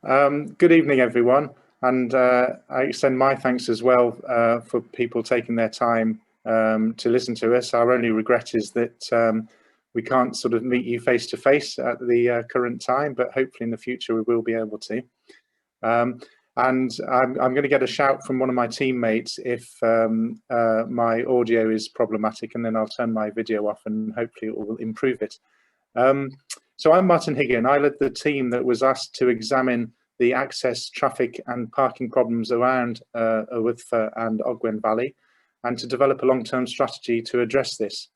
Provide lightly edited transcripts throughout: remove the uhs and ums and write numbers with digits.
Good evening, everyone, and I extend my thanks as well for people taking their time to listen to us. Our only regret is that we can't sort of meet you face to face at the current time, but hopefully in the future we will be able to. And I'm going to get a shout from one of my teammates if my audio is problematic, and then I'll turn my video off and hopefully it will improve it. So I'm Martin Higgitt, and I led the team that was asked to examine the access, traffic and parking problems around Awdur and Ogwen Valley, and to develop a long-term strategy to address this.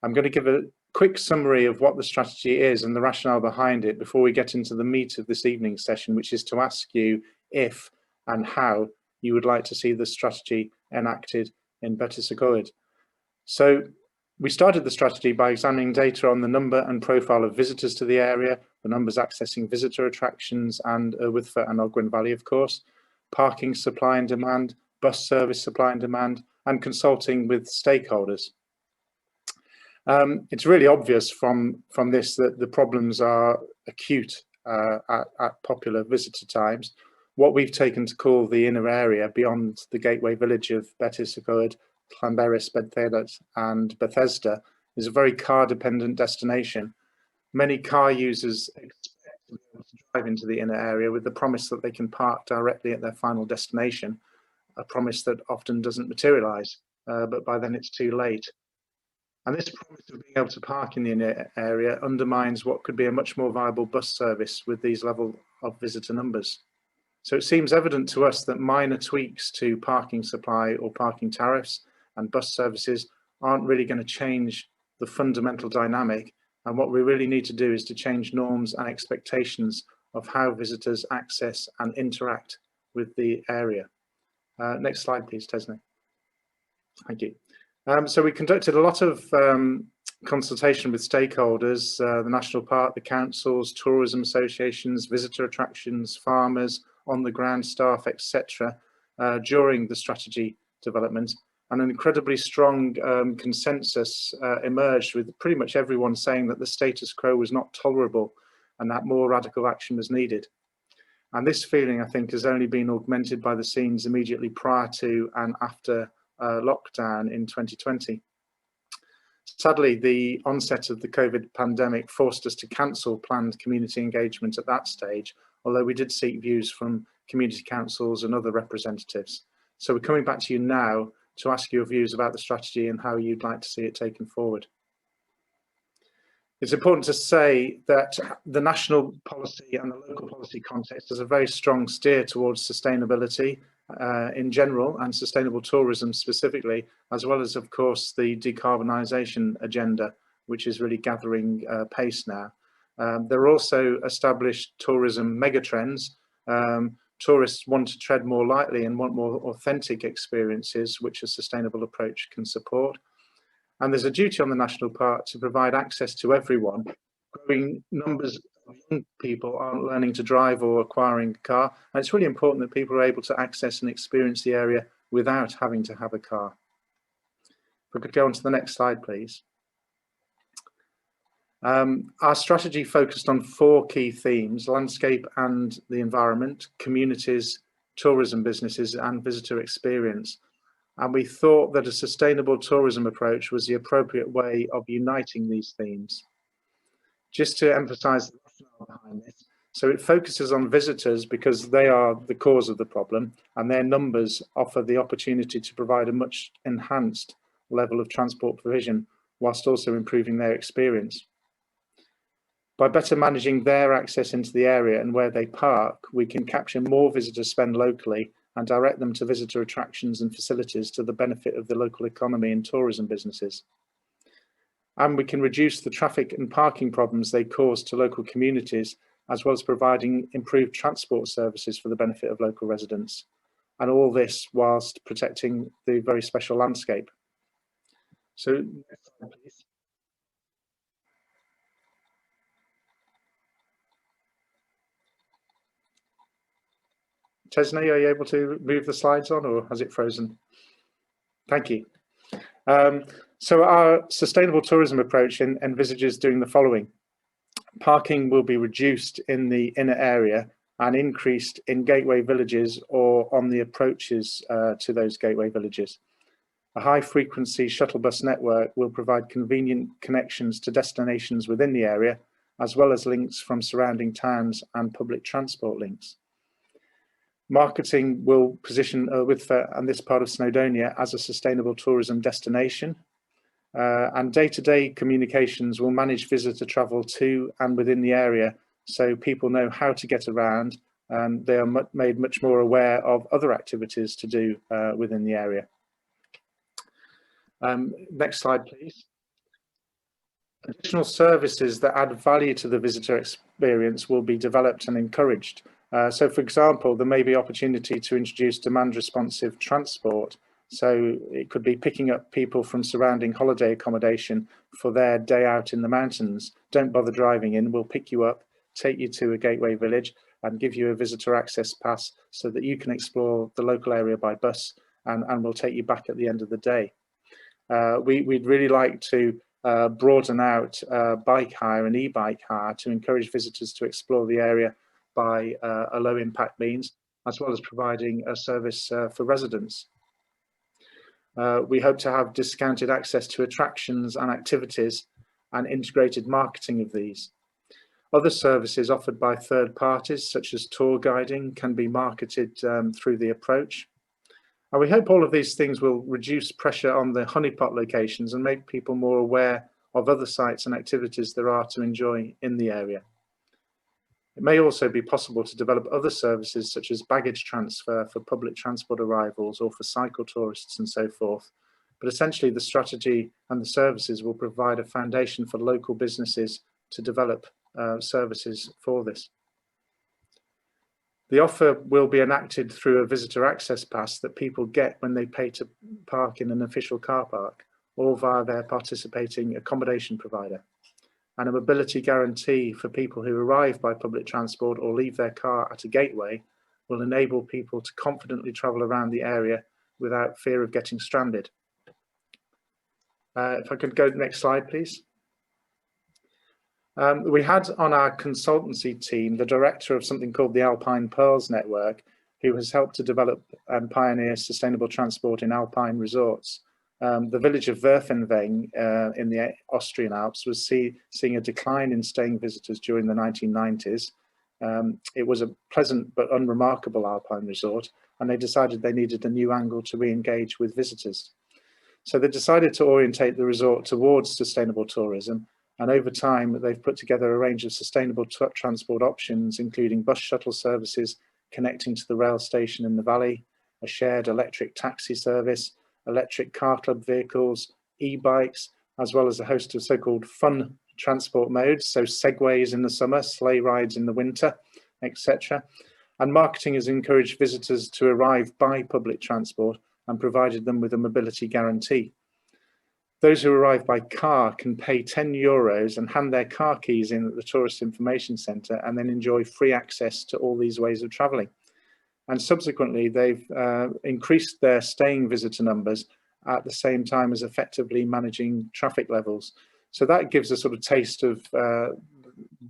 I'm going to give a quick summary of what the strategy is and the rationale behind it before we get into the meat of this evening's session, which is to ask you if and how you would like to see the strategy enacted in Better Cyflwyniad. So we started the strategy by examining data on the number and profile of visitors to the area, the numbers accessing visitor attractions and Awdur and Ogwen Valley, of course, parking supply and demand, bus service supply and demand, and consulting with stakeholders. It's really obvious from this that the problems are acute at popular visitor times. What we've taken to call the inner area beyond the gateway village of Better Cyflwyniad, Llanberis, Bedfedet and Bethesda is a very car-dependent destination. Many car users expect to be able to drive into the inner area with the promise that they can park directly at their final destination, a promise that often doesn't materialise, but by then it's too late. And this promise of being able to park in the inner area undermines what could be a much more viable bus service with these level of visitor numbers. So it seems evident to us that minor tweaks to parking supply or parking tariffs and bus services aren't really going to change the fundamental dynamic, and what we really need to do is to change norms and expectations of how visitors access and interact with the area. Next slide, please, Tesne. Thank you. So we conducted a lot of consultation with stakeholders, the National Park, the councils, tourism associations, visitor attractions, farmers, on-the-ground staff, etc., during the strategy development. And an incredibly strong consensus emerged, with pretty much everyone saying that the status quo was not tolerable and that more radical action was needed. And this feeling, I think, has only been augmented by the scenes immediately prior to and after lockdown in 2020. Sadly, the onset of the COVID pandemic forced us to cancel planned community engagement at that stage, although we did seek views from community councils and other representatives. So we're coming back to you now to ask your views about the strategy and how you'd like to see it taken forward. It's important to say that the national policy and the local policy context has a very strong steer towards sustainability in general and sustainable tourism specifically, as well as, of course, the decarbonisation agenda, which is really gathering pace now. There are also established tourism megatrends. Tourists want to tread more lightly and want more authentic experiences, which a sustainable approach can support. And there's a duty on the national park to provide access to everyone. Growing numbers of young people aren't learning to drive or acquiring a car, and it's really important that people are able to access and experience the area without having to have a car. If we could go on to the next slide, please. Our strategy focused on 4 key themes: landscape and the environment, communities, tourism businesses, and visitor experience. And we thought that a sustainable tourism approach was the appropriate way of uniting these themes. Just to emphasize the rationale behind this, so it focuses on visitors because they are the cause of the problem, and their numbers offer the opportunity to provide a much enhanced level of transport provision, whilst also improving their experience. By better managing their access into the area and where they park, we can capture more visitor spend locally and direct them to visitor attractions and facilities to the benefit of the local economy and tourism businesses. And we can reduce the traffic and parking problems they cause to local communities, as well as providing improved transport services for the benefit of local residents. And all this whilst protecting the very special landscape. So, next slide, please. Tesne, are you able to move the slides on, or has it frozen? Thank you. So our sustainable tourism approach envisages doing the following. Parking will be reduced in the inner area and increased in gateway villages or on the approaches to those gateway villages. A high-frequency shuttle bus network will provide convenient connections to destinations within the area, as well as links from surrounding towns and public transport links. Marketing will position Whitford and this part of Snowdonia as a sustainable tourism destination, and day-to-day communications will manage visitor travel to and within the area, so people know how to get around, and they are made much more aware of other activities to do within the area. Next slide, please. Additional services that add value to the visitor experience will be developed and encouraged. So, for example, there may be opportunity to introduce demand-responsive transport. So it could be picking up people from surrounding holiday accommodation for their day out in the mountains. Don't bother driving in, we'll pick you up, take you to a gateway village and give you a visitor access pass so that you can explore the local area by bus, and we'll take you back at the end of the day. We'd really like to broaden out bike hire and e-bike hire to encourage visitors to explore the area by a low impact means, as well as providing a service for residents. We hope to have discounted access to attractions and activities and integrated marketing of these. Other services offered by third parties, such as tour guiding, can be marketed through the approach. And we hope all of these things will reduce pressure on the honeypot locations and make people more aware of other sites and activities there are to enjoy in the area. It may also be possible to develop other services such as baggage transfer for public transport arrivals or for cycle tourists and so forth. But essentially the strategy and the services will provide a foundation for local businesses to develop services for this. The offer will be enacted through a visitor access pass that people get when they pay to park in an official car park or via their participating accommodation provider, and a mobility guarantee for people who arrive by public transport or leave their car at a gateway will enable people to confidently travel around the area without fear of getting stranded. If I could go to the next slide, please. We had on our consultancy team the director of something called the Alpine Pearls Network, who has helped to develop and pioneer sustainable transport in alpine resorts. The village of Werfenweng in the Austrian Alps was seeing a decline in staying visitors during the 1990s. It was a pleasant but unremarkable alpine resort, and they decided they needed a new angle to re-engage with visitors. So they decided to orientate the resort towards sustainable tourism, and over time they've put together a range of sustainable transport options, including bus shuttle services connecting to the rail station in the valley, a shared electric taxi service, electric car club vehicles, e-bikes, as well as a host of so-called fun transport modes, so segways in the summer, sleigh rides in the winter, etc. And marketing has encouraged visitors to arrive by public transport and provided them with a mobility guarantee. Those who arrive by car can pay €10 and hand their car keys in at the Tourist Information Centre and then enjoy free access to all these ways of travelling. And subsequently, they've increased their staying visitor numbers at the same time as effectively managing traffic levels. So that gives a sort of taste of the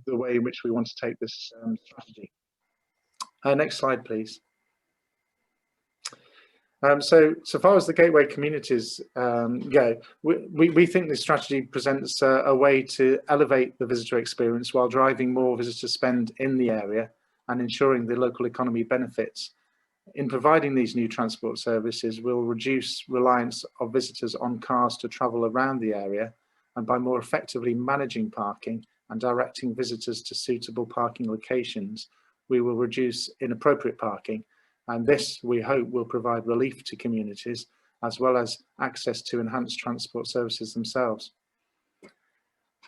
way in which we want to take this strategy. Next slide, please. So far as the gateway communities go, we think this strategy presents a way to elevate the visitor experience while driving more visitor spend in the area and ensuring the local economy benefits. In providing these new transport services, we'll reduce reliance of visitors on cars to travel around the area, and by more effectively managing parking and directing visitors to suitable parking locations, we will reduce inappropriate parking. And this, we hope, will provide relief to communities as well as access to enhanced transport services themselves.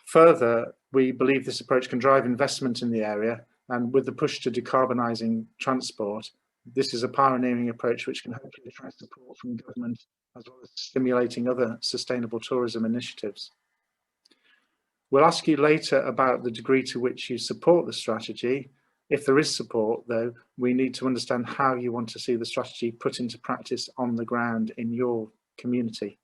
Further, we believe this approach can drive investment in the area, and with the push to decarbonising transport, this is a pioneering approach which can hopefully attract support from government as well as stimulating other sustainable tourism initiatives. We'll ask you later about the degree to which you support the strategy. If there is support, though, we need to understand how you want to see the strategy put into practice on the ground in your community.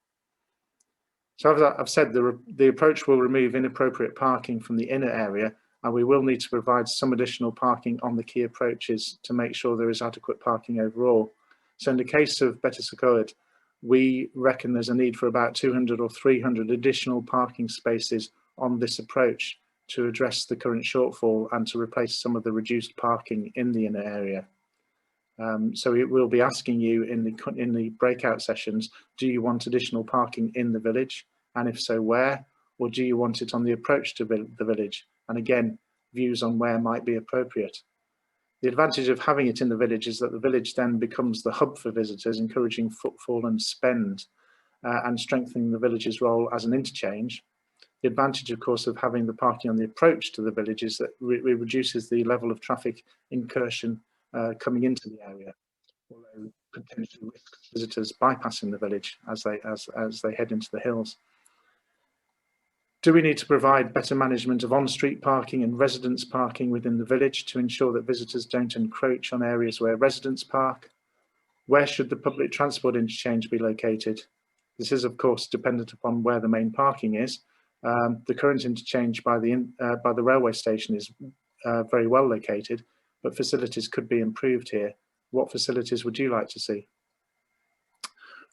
So as I've said, the approach will remove inappropriate parking from the inner area and we will need to provide some additional parking on the key approaches to make sure there is adequate parking overall. So in the case of Cyflwyniad, we reckon there's a need for about 200 or 300 additional parking spaces on this approach to address the current shortfall and to replace some of the reduced parking in the inner area. So it will be asking you in the breakout sessions, do you want additional parking in the village? And if so, where? Or do you want it on the approach to the village? And again, views on where might be appropriate. The advantage of having it in the village is that the village then becomes the hub for visitors, encouraging footfall and spend and strengthening the village's role as an interchange. The advantage, of course, of having the parking on the approach to the village is that it reduces the level of traffic incursion coming into the area, although potentially risks visitors bypassing the village as they head into the hills. Do we need to provide better management of on-street parking and residence parking within the village to ensure that visitors don't encroach on areas where residents park? Where should the public transport interchange be located? This is, of course, dependent upon where the main parking is. The current interchange by the railway station is very well located, but facilities could be improved here. What facilities would you like to see?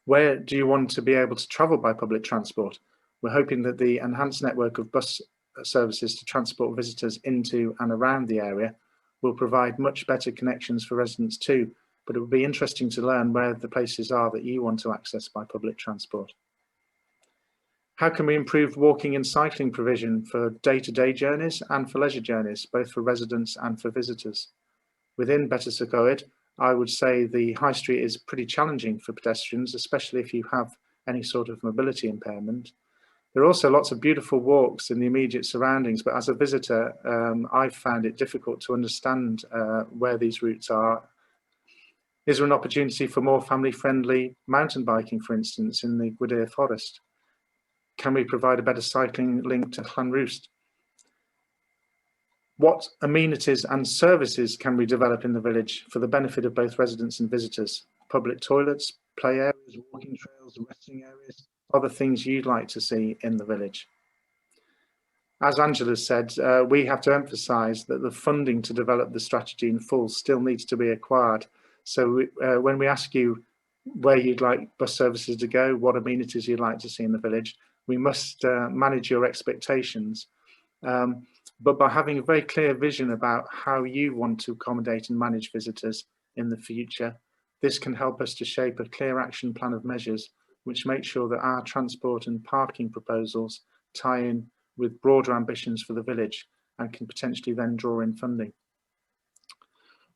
Where do you want to be able to travel by public transport? We're hoping that the enhanced network of bus services to transport visitors into and around the area will provide much better connections for residents too, but it would be interesting to learn where the places are that you want to access by public transport. How can we improve walking and cycling provision for day-to-day journeys and for leisure journeys, both for residents and for visitors? Within Cyflwyniad, I would say the high street is pretty challenging for pedestrians, especially if you have any sort of mobility impairment. There are also lots of beautiful walks in the immediate surroundings, but as a visitor, I've found it difficult to understand where these routes are. Is there an opportunity for more family-friendly mountain biking, for instance, in the Gwydir forest? Can we provide a better cycling link to Llanrwst? What amenities and services can we develop in the village for the benefit of both residents and visitors? Public toilets, play areas, walking trails, resting areas, other things you'd like to see in the village. As Angela said, we have to emphasise that the funding to develop the strategy in full still needs to be acquired. So when we ask you where you'd like bus services to go, what amenities you'd like to see in the village, we must manage your expectations. But by having a very clear vision about how you want to accommodate and manage visitors in the future, this can help us to shape a clear action plan of measures which make sure that our transport and parking proposals tie in with broader ambitions for the village and can potentially then draw in funding.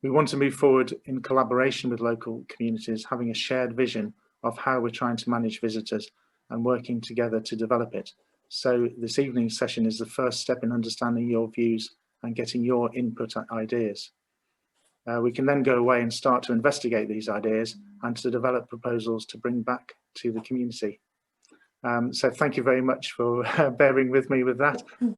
We want to move forward in collaboration with local communities, having a shared vision of how we're trying to manage visitors and working together to develop it. So this evening's session is the first step in understanding your views and getting your input and ideas. We can then go away and start to investigate these ideas and to develop proposals to bring back to the community. So thank you very much for bearing with me with that.